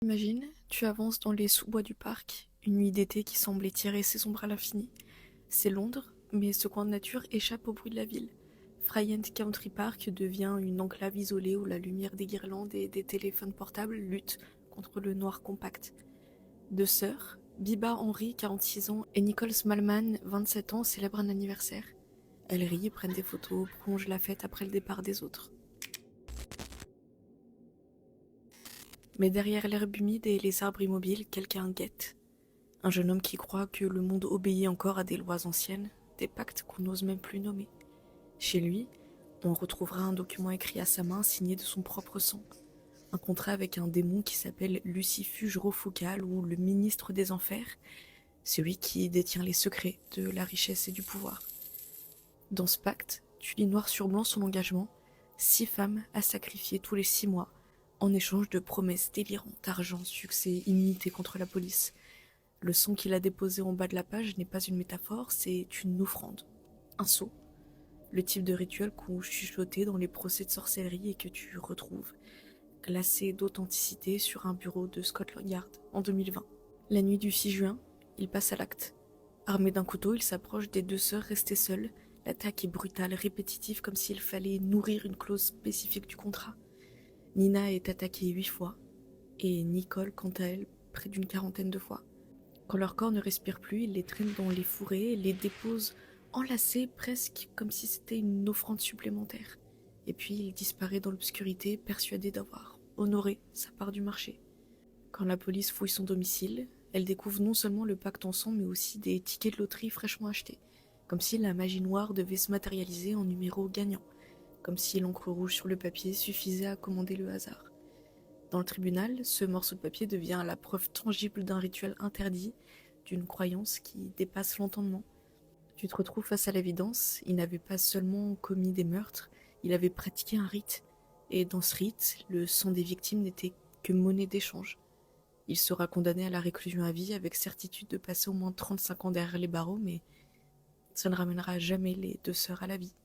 Imagine, tu avances dans les sous-bois du parc, une nuit d'été qui semble étirer ses ombres à l'infini. C'est Londres, mais ce coin de nature échappe au bruit de la ville. Fryend Country Park devient une enclave isolée où la lumière des guirlandes et des téléphones portables lutte contre le noir compact. Deux sœurs, Biba Henry, 46 ans, et Nicole Smallman, 27 ans, célèbrent un anniversaire. Elles rient, prennent des photos, prolongent la fête après le départ des autres. Mais derrière l'herbe humide et les arbres immobiles, quelqu'un guette. Un jeune homme qui croit que le monde obéit encore à des lois anciennes, des pactes qu'on n'ose même plus nommer. Chez lui, on retrouvera un document écrit à sa main signé de son propre sang. Un contrat avec un démon qui s'appelle Lucifuge Rofucal ou le ministre des Enfers, celui qui détient les secrets de la richesse et du pouvoir. Dans ce pacte, tu lis noir sur blanc son engagement, 6 femmes à sacrifier tous les 6 mois, en échange de promesses délirantes, argent, succès, immunité contre la police. Le sang qu'il a déposé en bas de la page n'est pas une métaphore, c'est une offrande, un sceau. Le type de rituel qu'on chuchotait dans les procès de sorcellerie et que tu retrouves, glacé d'authenticité sur un bureau de Scotland Yard en 2020. La nuit du 6 juin, il passe à l'acte. Armé d'un couteau, il s'approche des deux sœurs restées seules. L'attaque est brutale, répétitive, comme s'il fallait nourrir une clause spécifique du contrat. Nina est attaquée 8 fois, et Nicole, quant à elle, près d'une quarantaine de fois. Quand leur corps ne respire plus, il les traîne dans les fourrés et les dépose enlacés presque comme si c'était une offrande supplémentaire. Et puis il disparaît dans l'obscurité, persuadé d'avoir honoré sa part du marché. Quand la police fouille son domicile, elle découvre non seulement le pacte en sang, mais aussi des tickets de loterie fraîchement achetés. Comme si la magie noire devait se matérialiser en numéros gagnants. Comme si l'encre rouge sur le papier suffisait à commander le hasard. Dans le tribunal, ce morceau de papier devient la preuve tangible d'un rituel interdit, d'une croyance qui dépasse l'entendement. Tu te retrouves face à l'évidence, il n'avait pas seulement commis des meurtres, il avait pratiqué un rite. Et dans ce rite, le sang des victimes n'était que monnaie d'échange. Il sera condamné à la réclusion à vie avec certitude de passer au moins 35 ans derrière les barreaux, mais ça ne ramènera jamais les deux sœurs à la vie.